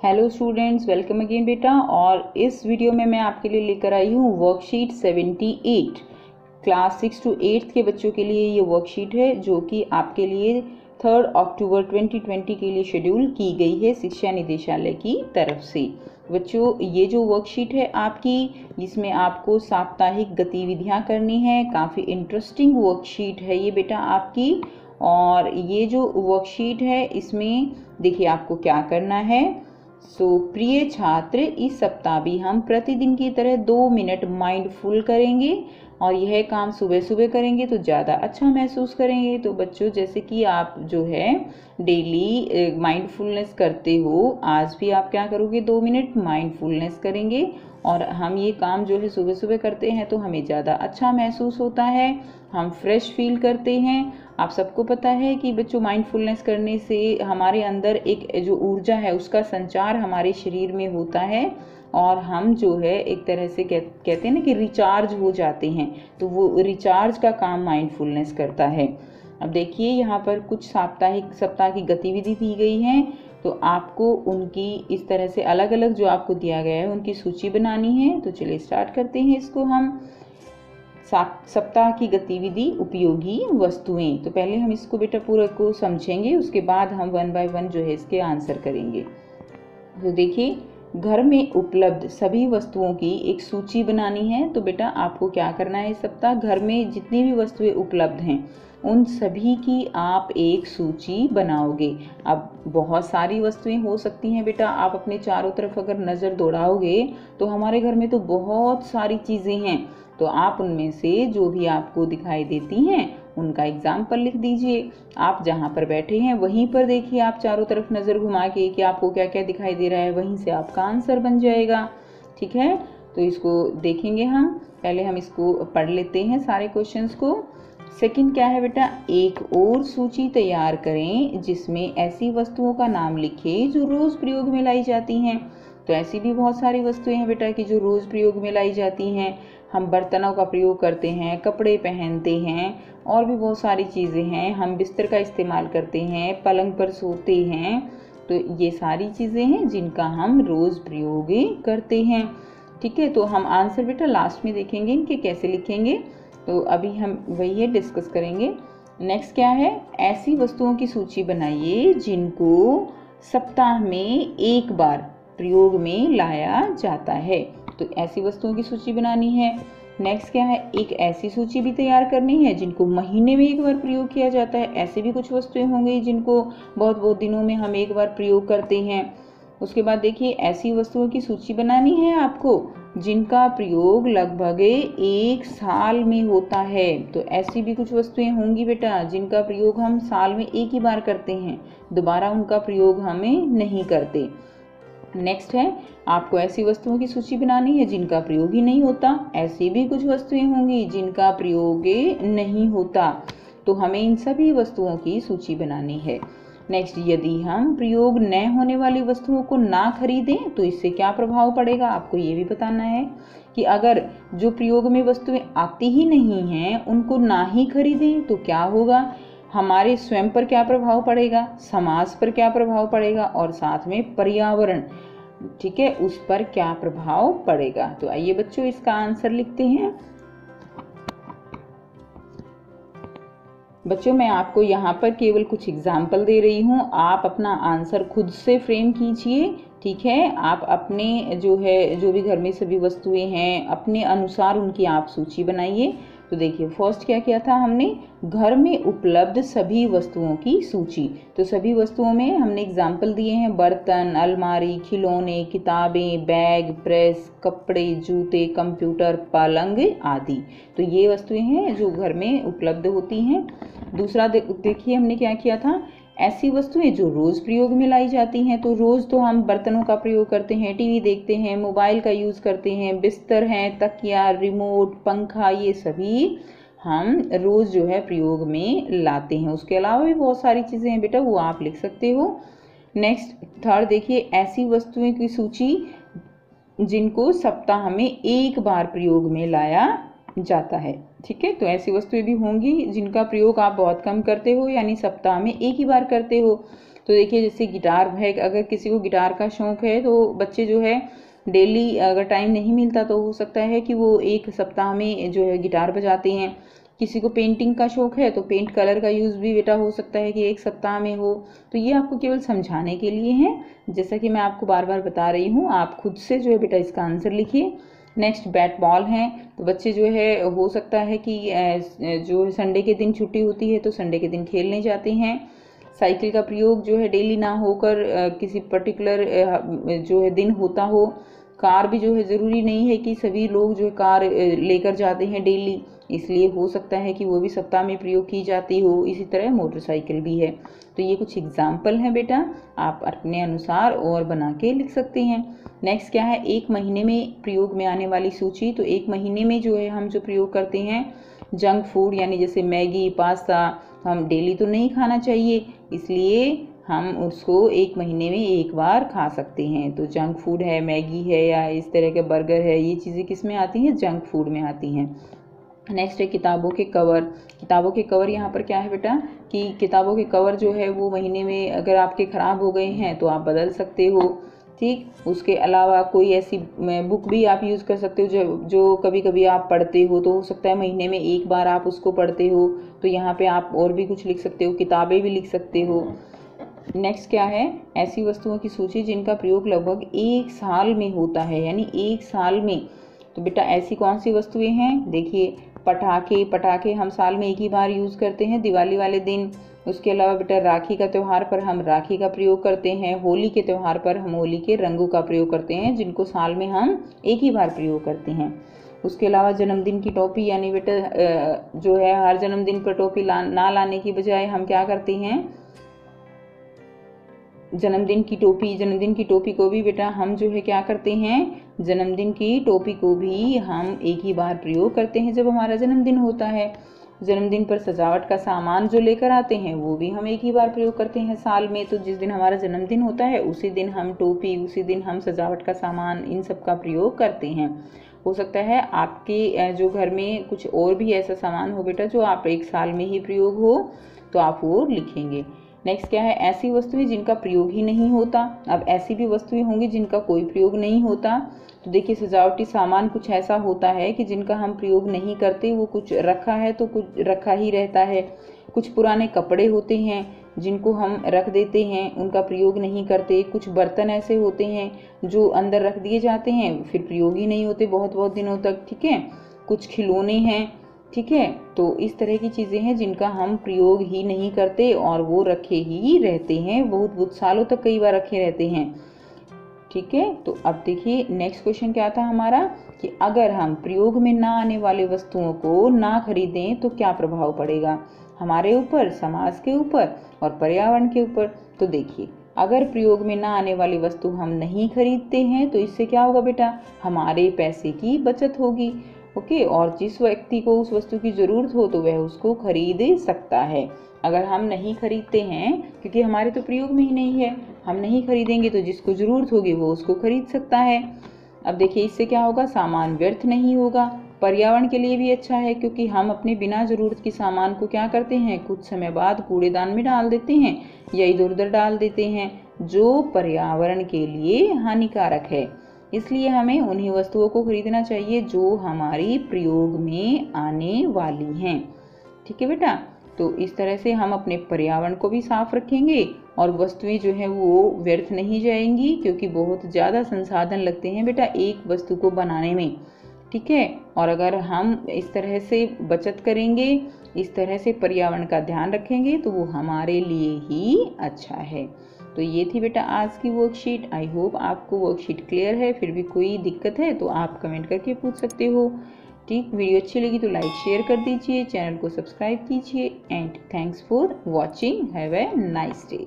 Hello students, welcome again बेटा। और इस वीडियो में मैं आपके लिए लेकर आई हूँ वर्कशीट 78। क्लास 6 to 8 के बच्चों के लिए ये वर्कशीट है जो कि आपके लिए 3 अक्टूबर 2020 के लिए शेड्यूल की गई है शिक्षा निदेशालय की तरफ से। बच्चों, ये जो वर्कशीट है आपकी, इसमें आपको साप्ताहिक गतिविधियां करनी है। काफ़ी इंटरेस्टिंग वर्कशीट है ये बेटा आपकी। और ये जो वर्कशीट है इसमें देखिए आपको क्या करना है। प्रिय छात्र, इस सप्ताह भी हम प्रतिदिन की तरह 2 मिनट माइंडफुल करेंगे और यह काम सुबह सुबह करेंगे तो ज़्यादा अच्छा महसूस करेंगे। तो बच्चों, जैसे कि आप जो है डेली माइंडफुलनेस करते हो, आज भी आप क्या करोगे, 2 मिनट माइंडफुलनेस करेंगे। और हम ये काम जो है सुबह सुबह करते हैं तो हमें ज़्यादा अच्छा महसूस होता है, हम फ्रेश फील करते हैं। आप सबको पता है कि बच्चों, माइंडफुलनेस करने से हमारे अंदर एक जो ऊर्जा है उसका संचार हमारे शरीर में होता है और हम जो है एक तरह से कहते हैं ना कि रिचार्ज हो जाते हैं। तो वो रिचार्ज का काम माइंडफुलनेस करता है। अब देखिए यहाँ पर कुछ सप्ताह की गतिविधि दी गई है, तो आपको उनकी इस तरह से अलग अलग जो आपको दिया गया है उनकी सूची बनानी है। तो चलिए स्टार्ट करते हैं इसको हम। सप्ताह की गतिविधि उपयोगी वस्तुएं। तो पहले हम इसको बेटा पूरा को समझेंगे, उसके बाद हम 1 बाय 1 जो है इसके आंसर करेंगे। तो देखिए, घर में उपलब्ध सभी वस्तुओं की एक सूची बनानी है। तो बेटा आपको क्या करना है, इस सप्ताह घर में जितनी भी वस्तुएं उपलब्ध हैं उन सभी की आप एक सूची बनाओगे। अब बहुत सारी वस्तुएं हो सकती हैं बेटा, आप अपने चारों तरफ अगर नज़र दौड़ाओगे तो हमारे घर में तो बहुत सारी चीज़ें हैं। तो आप उनमें से जो भी आपको दिखाई देती हैं उनका एग्जाम्पल लिख दीजिए। आप जहाँ पर बैठे हैं वहीं पर देखिए, आप चारों तरफ नज़र घुमा के कि आपको क्या क्या दिखाई दे रहा है, वहीं से आपका आंसर बन जाएगा। ठीक है, तो इसको देखेंगे हम। पहले हम इसको पढ़ लेते हैं सारे क्वेश्चंस को। सेकंड क्या है बेटा, एक और सूची तैयार करें जिसमें ऐसी वस्तुओं का नाम लिखें जो रोज़ प्रयोग में लाई जाती हैं। तो ऐसी भी बहुत सारी वस्तुएं हैं बेटा कि जो रोज़ प्रयोग में लाई जाती हैं। हम बर्तनों का प्रयोग करते हैं, कपड़े पहनते हैं, और भी बहुत सारी चीज़ें हैं। हम बिस्तर का इस्तेमाल करते हैं, पलंग पर सोते हैं। तो ये सारी चीज़ें हैं जिनका हम रोज़ प्रयोग करते हैं। ठीक है, तो हम आंसर बेटा लास्ट में देखेंगे इनके कैसे लिखेंगे। तो अभी हम वही डिस्कस करेंगे। नेक्स्ट क्या है, ऐसी वस्तुओं की सूची बनाइए जिनको सप्ताह में एक बार प्रयोग में लाया जाता है। तो ऐसी वस्तुओं की सूची बनानी है। नेक्स्ट क्या है, एक ऐसी सूची भी तैयार करनी है जिनको महीने में एक बार प्रयोग किया जाता है। ऐसे भी कुछ वस्तुएं होंगी जिनको बहुत बहुत दिनों में हम एक बार प्रयोग करते हैं। उसके बाद देखिए, ऐसी वस्तुओं की सूची बनानी है आपको जिनका प्रयोग लगभग 1 साल में होता है। तो ऐसी भी कुछ वस्तुएं होंगी बेटा जिनका प्रयोग हम साल में एक ही बार करते हैं, दोबारा उनका प्रयोग हमें नहीं करते। नेक्स्ट है, आपको ऐसी वस्तुओं की सूची बनानी है जिनका प्रयोग ही नहीं होता। ऐसी भी कुछ वस्तुएं होंगी जिनका प्रयोग नहीं होता, तो हमें इन सभी वस्तुओं की सूची बनानी है। नेक्स्ट, यदि हम प्रयोग न होने वाली वस्तुओं को ना खरीदें तो इससे क्या प्रभाव पड़ेगा, आपको ये भी बताना है कि अगर जो प्रयोग में वस्तुएं आती ही नहीं हैं उनको ना ही खरीदें तो क्या होगा, हमारे स्वयं पर क्या प्रभाव पड़ेगा, समाज पर क्या प्रभाव पड़ेगा, और साथ में पर्यावरण, ठीक है, उस पर क्या प्रभाव पड़ेगा। तो आइए बच्चों इसका आंसर लिखते हैं। बच्चों, मैं आपको यहाँ पर केवल कुछ एग्जाम्पल दे रही हूँ, आप अपना आंसर खुद से फ्रेम कीजिए। ठीक है, आप अपने जो भी घर में सभी वस्तुएं हैं अपने अनुसार उनकी आप सूची बनाइए। तो देखिए, फर्स्ट क्या किया था हमने, घर में उपलब्ध सभी वस्तुओं की सूची। तो सभी वस्तुओं में हमने एग्जाम्पल दिए हैं, बर्तन, अलमारी, खिलौने, किताबें, बैग, प्रेस, कपड़े, जूते, कंप्यूटर, पलंग आदि। तो ये वस्तुएं हैं जो घर में उपलब्ध होती हैं। दूसरा देखिए हमने क्या किया था, ऐसी वस्तुएं जो रोज़ प्रयोग में लाई जाती हैं। तो रोज़ तो हम बर्तनों का प्रयोग करते हैं, टीवी देखते हैं, मोबाइल का यूज़ करते हैं, बिस्तर हैं, तकिया, रिमोट, पंखा, ये सभी हम रोज़ जो है प्रयोग में लाते हैं। उसके अलावा भी बहुत सारी चीज़ें हैं बेटा, वो आप लिख सकते हो। नेक्स्ट, थर्ड देखिए, ऐसी वस्तुएं की सूची जिनको सप्ताह में एक बार प्रयोग में लाया जाता है। ठीक है, तो ऐसी वस्तुएं भी होंगी जिनका प्रयोग आप बहुत कम करते हो, यानी सप्ताह में एक ही बार करते हो। तो देखिए जैसे गिटार है, अगर किसी को गिटार का शौक है तो बच्चे जो है डेली अगर टाइम नहीं मिलता तो हो सकता है कि वो एक सप्ताह में जो है गिटार बजाते हैं। किसी को पेंटिंग का शौक है तो पेंट कलर का यूज़ भी बेटा हो सकता है कि एक सप्ताह में हो। तो ये आपको केवल समझाने के लिए है, जैसा कि मैं आपको बार बार बता रही हूँ। आप खुद से जो है बेटा इसका आंसर लिखिए। नेक्स्ट बैट बॉल है, तो बच्चे जो है हो सकता है कि जो संडे के दिन छुट्टी होती है तो संडे के दिन खेलने जाते हैं। साइकिल का प्रयोग जो है डेली ना होकर किसी पर्टिकुलर जो है दिन होता हो। कार भी जो है ज़रूरी नहीं है कि सभी लोग जो है कार लेकर जाते हैं डेली, इसलिए हो सकता है कि वो भी सप्ताह में प्रयोग की जाती हो। इसी तरह मोटरसाइकिल भी है। तो ये कुछ एग्जाम्पल हैं बेटा, आप अपने अनुसार और बना के लिख सकते हैं। नेक्स्ट क्या है, एक महीने में प्रयोग में आने वाली सूची। तो एक महीने में जो है हम जो प्रयोग करते हैं जंक फूड, यानी जैसे मैगी, पास्ता, हम डेली तो नहीं खाना चाहिए, इसलिए हम उसको एक महीने में एक बार खा सकते हैं। तो जंक फूड है, मैगी है या इस तरह के बर्गर है, ये चीज़ें किस में आती हैं, जंक फूड में आती हैं। नेक्स्ट है किताबों के कवर। किताबों के कवर यहाँ पर क्या है बेटा कि किताबों के कवर जो है वो महीने में अगर आपके ख़राब हो गए हैं तो आप बदल सकते हो। ठीक, उसके अलावा कोई ऐसी बुक भी आप यूज़ कर सकते हो जो कभी कभी आप पढ़ते हो, तो हो सकता है महीने में एक बार आप उसको पढ़ते हो, तो यहाँ पे आप और भी कुछ लिख सकते हो, किताबें भी लिख सकते हो। नेक्स्ट क्या है, ऐसी वस्तुओं की सूची जिनका प्रयोग लगभग एक साल में होता है, यानी एक साल में। तो बेटा ऐसी कौन सी वस्तुएं हैं, देखिए पटाखे हम साल में एक ही बार यूज़ करते हैं, दिवाली वाले दिन। उसके अलावा बेटा राखी का त्यौहार पर हम राखी का प्रयोग करते हैं। होली के त्यौहार पर हम होली के रंगों का प्रयोग करते हैं, जिनको साल में हम एक ही बार प्रयोग करते हैं। उसके अलावा जन्मदिन की टोपी, यानी बेटा जो है हर जन्मदिन पर टोपी ना लाने की बजाय हम क्या करते हैं, जन्मदिन की टोपी को भी बेटा हम जो है क्या करते हैं, जन्मदिन की टोपी को भी हम एक ही बार प्रयोग करते हैं जब हमारा जन्मदिन होता है। जन्मदिन पर सजावट का सामान जो लेकर आते हैं वो भी हम एक ही बार प्रयोग करते हैं साल में। तो जिस दिन हमारा जन्मदिन होता है उसी दिन हम टोपी, उसी दिन हम सजावट का सामान, इन सब का प्रयोग करते हैं। हो सकता है आपके जो घर में कुछ और भी ऐसा सामान हो बेटा जो आप एक साल में ही प्रयोग हो, तो आप वो लिखेंगे। नेक्स्ट क्या है, ऐसी वस्तुएं जिनका प्रयोग ही नहीं होता। अब ऐसी भी वस्तुएं होंगी जिनका कोई प्रयोग नहीं होता। तो देखिए सजावटी सामान कुछ ऐसा होता है कि जिनका हम प्रयोग नहीं करते, वो कुछ रखा है तो कुछ रखा ही रहता है। कुछ पुराने कपड़े होते हैं जिनको हम रख देते हैं, उनका प्रयोग नहीं करते। कुछ बर्तन ऐसे होते हैं जो अंदर रख दिए जाते हैं, फिर प्रयोग ही नहीं होते बहुत बहुत दिनों तक। ठीक है, कुछ खिलौने हैं, ठीक है। तो इस तरह की चीज़ें हैं जिनका हम प्रयोग ही नहीं करते और वो रखे ही रहते हैं, बहुत बहुत सालों तक कई बार रखे रहते हैं। ठीक है, तो अब देखिए नेक्स्ट क्वेश्चन क्या था हमारा कि अगर हम प्रयोग में ना आने वाले वस्तुओं को ना खरीदें तो क्या प्रभाव पड़ेगा हमारे ऊपर, समाज के ऊपर और पर्यावरण के ऊपर। तो देखिए अगर प्रयोग में ना आने वाली वस्तु हम नहीं खरीदते हैं तो इससे क्या होगा बेटा, हमारे पैसे की बचत होगी। ओके, और जिस व्यक्ति को उस वस्तु की ज़रूरत हो तो वह उसको खरीद सकता है। अगर हम नहीं खरीदते हैं क्योंकि हमारे तो प्रयोग में ही नहीं है, हम नहीं खरीदेंगे तो जिसको ज़रूरत होगी वो उसको खरीद सकता है। अब देखिए इससे क्या होगा, सामान व्यर्थ नहीं होगा, पर्यावरण के लिए भी अच्छा है क्योंकि हम अपने बिना ज़रूरत के सामान को क्या करते हैं, कुछ समय बाद कूड़ेदान में डाल देते हैं या इधर उधर डाल देते हैं, जो पर्यावरण के लिए हानिकारक है। इसलिए हमें उन्हीं वस्तुओं को खरीदना चाहिए जो हमारी प्रयोग में आने वाली हैं। ठीक है बेटा, तो इस तरह से हम अपने पर्यावरण को भी साफ रखेंगे और वस्तुएं जो है वो व्यर्थ नहीं जाएंगी, क्योंकि बहुत ज़्यादा संसाधन लगते हैं बेटा एक वस्तु को बनाने में। ठीक है, और अगर हम इस तरह से बचत करेंगे, इस तरह से पर्यावरण का ध्यान रखेंगे तो वो हमारे लिए ही अच्छा है। तो ये थी बेटा आज की वर्कशीट। आई होप आपको वर्कशीट क्लियर है। फिर भी कोई दिक्कत है तो आप कमेंट करके पूछ सकते हो। ठीक, वीडियो अच्छी लगी तो लाइक शेयर कर दीजिए, चैनल को सब्सक्राइब कीजिए and thanks for watching. Have a nice day.